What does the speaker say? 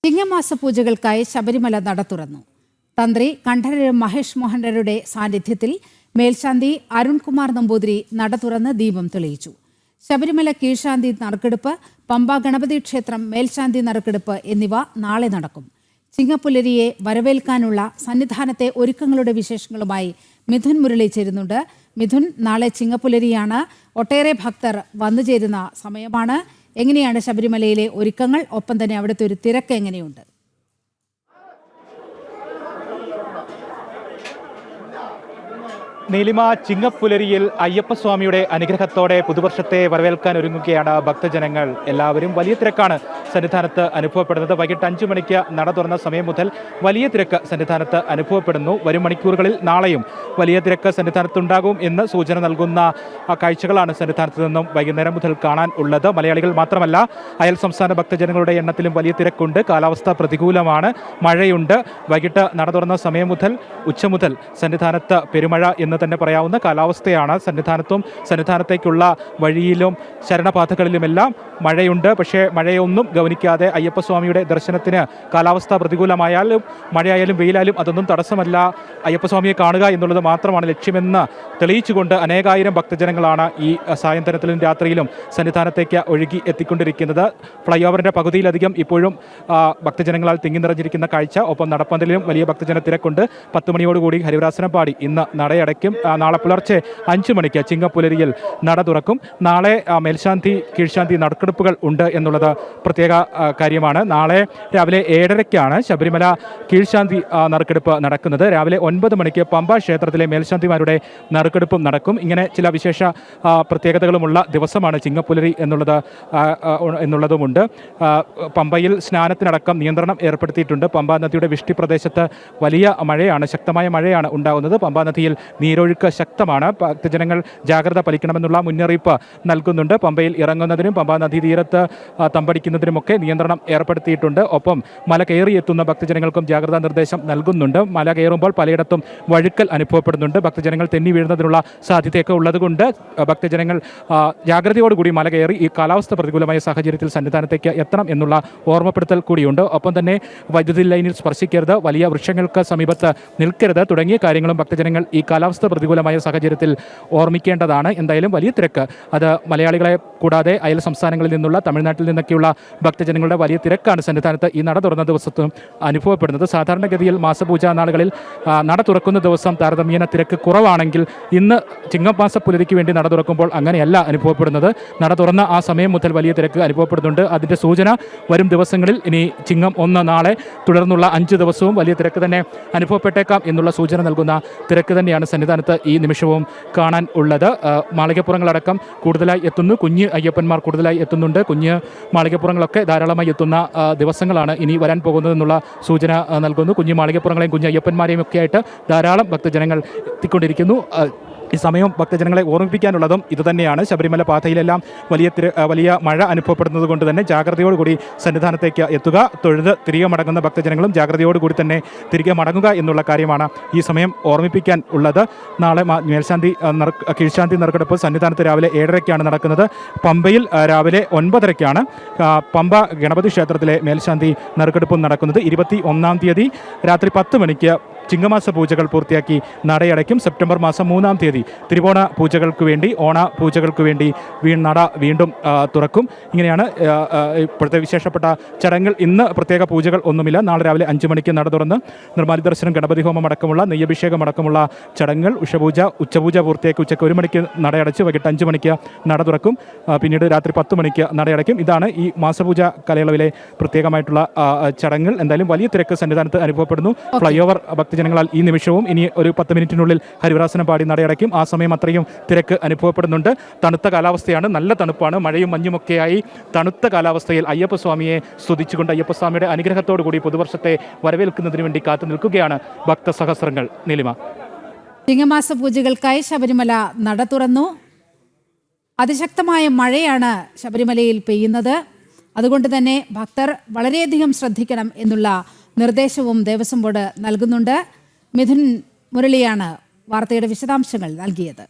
ചിങ്ങമാസ പൂജകൾക്കായി ശബരിമല നട തുറന്നു. തന്ത്രി കണ്ഠരര് മഹേഷ് മോഹനരുടെ സാന്നിധ്യത്തിൽ മേൽശാന്തി അരുൺകുമാർ നമ്പൂതിരി നട തുറന്ന് ദീപം തെളിയിച്ചു. ശബരിമല കീഴ്ശാന്തി നറുക്കെടുപ്പ്, പമ്പ ഗണപതി ക്ഷേത്രം മേൽശാന്തി നറുക്കെടുപ്പ് എന്നിവ നാളെ നടക്കും. ചിങ്ങപ്പുലരിയെ വരവേൽക്കാനുള്ള സന്നിധാനത്തെ ഒരുക്കങ്ങളുടെ വിശേഷങ്ങളുമായി മിഥുൻ മുരളി ചേരുന്നുണ്ട്. മിഥുൻ, നാളെ ചിങ്ങപ്പുലരിയാണ്. ഒട്ടേറെ ഭക്തർ വന്നുചേരുന്ന സമയമാണ്. എങ്ങനെയാണ് ശബരിമലയിലെ ഒരുക്കങ്ങൾ? ഒപ്പം തന്നെ അവിടുത്തെ ഒരു തിരക്ക് എങ്ങനെയുണ്ട്? നീലിമ, ചിങ്ങപ്പുലരിയിൽ അയ്യപ്പസ്വാമിയുടെ അനുഗ്രഹത്തോടെ പുതുവർഷത്തെ വരവേൽക്കാൻ ഒരുങ്ങുകയാണ് ഭക്തജനങ്ങൾ. എല്ലാവരും വലിയ തിരക്കാണ് സന്നിധാനത്ത് അനുഭവപ്പെടുന്നത്. വൈകിട്ട് 5 മണിക്ക് നട തുറന്ന സമയം മുതൽ വലിയ തിരക്ക് സന്നിധാനത്ത് അനുഭവപ്പെടുന്നു. വരും മണിക്കൂറുകളിൽ നാളെയും വലിയ തിരക്ക് സന്നിധാനത്തുണ്ടാകും എന്ന് സൂചന നൽകുന്ന കാഴ്ചകളാണ് സന്നിധാനത്ത് നിന്നും വൈകുന്നേരം മുതൽ കാണാൻ ഉള്ളത്. മലയാളികൾ മാത്രമല്ല, അയൽ സംസ്ഥാന ഭക്തജനങ്ങളുടെ എണ്ണത്തിലും വലിയ തിരക്കുണ്ട്. കാലാവസ്ഥ പ്രതികൂലമാണ്, മഴയുണ്ട്. വൈകിട്ട് നട തുറന്ന സമയം മുതൽ ഉച്ച മുതൽ സന്നിധാനത്ത് പെരുമഴ എന്ന് തന്നെ പറയാവുന്ന കാലാവസ്ഥയാണ്. സന്നിധാനത്തേക്കുള്ള വഴിയിലും ശരണപാതകളിലുമെല്ലാം മഴയുണ്ട്. പക്ഷേ മഴയൊന്നും ഗവനിക്കാതെ അയ്യപ്പസ്വാമിയുടെ ദർശനത്തിന് കാലാവസ്ഥ പ്രതികൂലമായാലും മഴയായാലും വെയിലായാലും അതൊന്നും തടസ്സമല്ല. അയ്യപ്പസ്വാമിയെ കാണുക എന്നുള്ളത് മാത്രമാണ് ലക്ഷ്യമെന്ന് തെളിയിച്ചുകൊണ്ട് അനേകായിരം ഭക്തജനങ്ങളാണ് ഈ സായന്തനത്തിലും രാത്രിയിലും സന്നിധാനത്തേക്ക് ഒഴുകി എത്തിക്കൊണ്ടിരിക്കുന്നത്. ഫ്ലൈ ഓവറിൻ്റെ പകുതിയിലധികം ഇപ്പോഴും ഭക്തജനങ്ങളാൽ തിങ്ങി നിറഞ്ഞിരിക്കുന്ന കാഴ്ച. ഒപ്പം നടപ്പന്തലിലും വലിയ ഭക്തജന തിരക്കുണ്ട്. 10 മണിയോടുകൂടി ഹരിവരാസനം പാടി ഇന്ന് നടയടയ്ക്കും. നാളെ പുലർച്ചെ 5 മണിക്ക് ചിങ്ങപ്പുലരിയിൽ നട തുറക്കും. നാളെ മേൽശാന്തി കീഴ്ശാന്തി നറുക്കെടുപ്പുകൾ ഉണ്ട് എന്നുള്ളത് പ്രത്യേക കാര്യമാണ്. നാളെ രാവിലെ 7:30-ക്കാണ് ശബരിമല കീഴ്ശാന്തി നറുക്കെടുപ്പ് നടക്കുന്നത്. രാവിലെ 9 മണിക്ക് പമ്പ ക്ഷേത്രത്തിലെ മേൽശാന്തിമാരുടെ നറുക്കെടുപ്പും നടക്കും. ഇങ്ങനെ ചില വിശേഷ പ്രത്യേകതകളുമുള്ള ദിവസമാണ് ചിങ്ങപ്പുലരി എന്നുള്ളതുമുണ്ട്. പമ്പയിൽ സ്നാനത്തിനടക്കം നിയന്ത്രണം ഏർപ്പെടുത്തിയിട്ടുണ്ട്. പമ്പാ നദിയുടെ വിഷ്ടി പ്രദേശത്ത് വലിയ മഴയാണ്, ശക്തമായ മഴയാണ് ഉണ്ടാകുന്നത്. പമ്പാ നദിയിൽ നീരൊഴുക്ക് ശക്തമാണ്. ഭക്തജനങ്ങൾ ജാഗ്രത പാലിക്കണമെന്നുള്ള മുന്നറിയിപ്പ് നൽകുന്നുണ്ട്. പമ്പയിൽ ഇറങ്ങുന്നതിനും പമ്പാ നദീതീരത്ത് തമ്പടിക്കുന്നതിനുമൊക്കെ നിയന്ത്രണം ഏർപ്പെടുത്തിയിട്ടുണ്ട്. ഒപ്പം മല കയറി എത്തുന്ന ഭക്തജനങ്ങൾക്കും ജാഗ്രതാ നിർദ്ദേശം നൽകുന്നുണ്ട്. മല കയറുമ്പോൾ പലയിടത്തും വഴുക്കൽ അനുഭവപ്പെടുന്നുണ്ട്. ഭക്തജനങ്ങൾ തെന്നി വീഴുന്നതിനുള്ള സാധ്യതയൊക്കെ ഉള്ളതുകൊണ്ട് ഭക്തജനങ്ങൾ ജാഗ്രതയോടുകൂടി മല കയറി ഈ കാലാവസ്ഥ പ്രതികൂലമായ സാഹചര്യത്തിൽ സന്നിധാനത്തേക്ക് എത്തണം എന്നുള്ള ഓർമ്മപ്പെടുത്തൽ കൂടിയുണ്ട്. ഒപ്പം തന്നെ വൈദ്യുതി ലൈനിൽ സ്പർശിക്കരുത്, വലിയ വൃക്ഷങ്ങൾക്ക് സമീപത്ത് നിൽക്കരുത് തുടങ്ങിയ കാര്യങ്ങളും ഭക്തജനങ്ങൾ ഈ കാലാവസ്ഥ പ്രതികൂലമായ സാഹചര്യത്തിൽ ഓർമ്മിക്കേണ്ടതാണ്. എന്തായാലും വലിയ തിരക്ക്, അത് മലയാളികളെ കൂടാതെ അയൽ സംസ്ഥാനങ്ങളിൽ നിന്നുള്ള തമിഴ്നാട്ടിൽ നിന്നൊക്കെയുള്ള ഭക്തജനങ്ങളുടെ വലിയ തിരക്കാണ് സന്നിധാനത്ത് ഈ നട തുറന്ന ദിവസത്തും അനുഭവപ്പെടുന്നത്. സാധാരണഗതിയിൽ മാസപൂജാ നാളുകളിൽ നട തുറക്കുന്ന ദിവസം താരതമ്യേന തിരക്ക് കുറവാണെങ്കിൽ ഇന്ന് ചിങ്ങമാസ പുലരിക്ക് വേണ്ടി നട തുറക്കുമ്പോൾ അങ്ങനെയല്ല അനുഭവപ്പെടുന്നത്. നട തുറന്ന ആ സമയം മുതൽ വലിയ തിരക്ക് അനുഭവപ്പെടുന്നുണ്ട്. അതിൻ്റെ സൂചന വരും ദിവസങ്ങളിൽ ഇനി ചിങ്ങം 1 നാളെ തുടർന്നുള്ള 5 ദിവസവും വലിയ തിരക്ക് തന്നെ അനുഭവപ്പെട്ടേക്കാം എന്നുള്ള സൂചന നൽകുന്ന തിരക്ക് തന്നെയാണ് സന്നിധാനത്ത് ഈ നിമിഷവും കാണാൻ ഉള്ളത്. മാളികപ്പുറങ്ങളടക്കം കൂടുതലായി എത്തുന്നു. കുഞ്ഞ് അയ്യപ്പന്മാർ കൂടുതലായി എത്തുന്നുണ്ട്. കുഞ്ഞ് മാളികപ്പുറങ്ങളൊക്കെ ധാരാളമായി എത്തുന്ന ദിവസങ്ങളാണ് ഇനി വരാൻ പോകുന്നതെന്നുള്ള സൂചന നൽകുന്നു. കുഞ്ഞു മാളികപ്പുറങ്ങളെയും കുഞ്ഞ് അയ്യപ്പന്മാരെയും ഒക്കെ ആയിട്ട് ധാരാളം ഭക്തജനങ്ങൾ എത്തിക്കൊണ്ടിരിക്കുന്നു. ഈ സമയം ഭക്തജനങ്ങളെ ഓർമ്മിപ്പിക്കാനുള്ളതും ഇതുതന്നെയാണ്. ശബരിമല പാതയിലെല്ലാം വലിയ മഴ അനുഭവപ്പെടുന്നത് കൊണ്ട് തന്നെ ജാഗ്രതയോടുകൂടി സന്നിധാനത്തേക്ക് എത്തുക. തൊഴുത് തിരികെ മടങ്ങുന്ന ഭക്തജനങ്ങളും ജാഗ്രതയോടുകൂടി തന്നെ തിരികെ മടങ്ങുക എന്നുള്ള കാര്യമാണ് ഈ സമയം ഓർമ്മിപ്പിക്കാൻ ഉള്ളത്. നാളെ മേൽശാന്തി കീഴ്ശാന്തി നറുക്കെടുപ്പ് സന്നിധാനത്ത് രാവിലെ 7:30-ക്കാണ് നടക്കുന്നത്. പമ്പയിൽ രാവിലെ 9:30-ക്കാണ് പമ്പ ഗണപതി ക്ഷേത്രത്തിലെ മേൽശാന്തി നറുക്കെടുപ്പും നടക്കുന്നത്. 21-ാം തീയതി രാത്രി 10 മണിക്ക് ചിങ്ങമാസ പൂജകൾ പൂർത്തിയാക്കി നടയടയ്ക്കും. സെപ്റ്റംബർ മാസം 3-ാം തീയതി തിരുവോണ പൂജകൾക്ക് വേണ്ടി, ഓണ പൂജകൾക്ക് വേണ്ടി നട വീണ്ടും തുറക്കും. ഇങ്ങനെയാണ് ഇപ്പോഴത്തെ വിശേഷപ്പെട്ട ചടങ്ങുകൾ. ഇന്ന് പ്രത്യേക പൂജകൾ ഒന്നുമില്ല. നാളെ രാവിലെ 5 മണിക്ക് നട തുറന്ന് നിർമ്മാല്യ ദർശനം, ഗണപതി ഹോമം അടക്കമുള്ള നെയ്യഭിഷേകം അടക്കമുള്ള ചടങ്ങുകൾ, ഉച്ചപൂജ പൂർത്തിയാക്കി ഉച്ചയ്ക്ക് 1 മണിക്ക് നടയടച്ച് വൈകിട്ട് 5 മണിക്ക് നട തുറക്കും. പിന്നീട് രാത്രി 10 മണിക്ക് നടയടയ്ക്കും. ഇതാണ് ഈ മാസപൂജ കാലയളവിലെ പ്രത്യേകമായിട്ടുള്ള ചടങ്ങുകൾ. എന്തായാലും വലിയ തിരക്ക് സന്നിധാനത്ത് അനുഭവപ്പെടുന്നു. ഫ്ലൈ ഓവർ ഭക്തജനങ്ങളാൽ ഈ നിമിഷവും ഇനി ഒരു 10 മിനിറ്റിനുള്ളിൽ ഹരിവരാസനം പാടി നടയടയ്ക്കും. ആ സമയം അത്രയും തിരക്ക് അനുഭവപ്പെടുന്നുണ്ട്. തണുത്ത കാലാവസ്ഥയാണ്, നല്ല തണുപ്പാണ്. മഴയും മഞ്ഞുമൊക്കെയായി തണുത്ത കാലാവസ്ഥയിൽ അയ്യപ്പസ്വാമിയെ സ്തുതിച്ചുകൊണ്ട് അയ്യപ്പസ്വാമിയുടെ അനുഗ്രഹത്തോടു കൂടി പുതുവർഷത്തെ വരവേൽക്കുന്നതിന് വേണ്ടി കാത്തു നിൽക്കുകയാണ് ഭക്തസഹസ്രങ്ങൾ. നീലിമ, ചിങ്ങമാസ പൂജകൾക്കായി ശബരിമല നട തുറന്നു. അതിശക്തമായ മഴയാണ് ശബരിമലയിൽ പെയ്യുന്നത്. അതുകൊണ്ട് തന്നെ ഭക്തർ വളരെയധികം ശ്രദ്ധിക്കണം എന്നുള്ള നിർദ്ദേശവും ദേവസ്വം ബോർഡ് നൽകുന്നുണ്ട്. മിഥുൻ മുരളിയാണ് വാർത്തയുടെ വിശദാംശങ്ങൾ നൽകിയത്.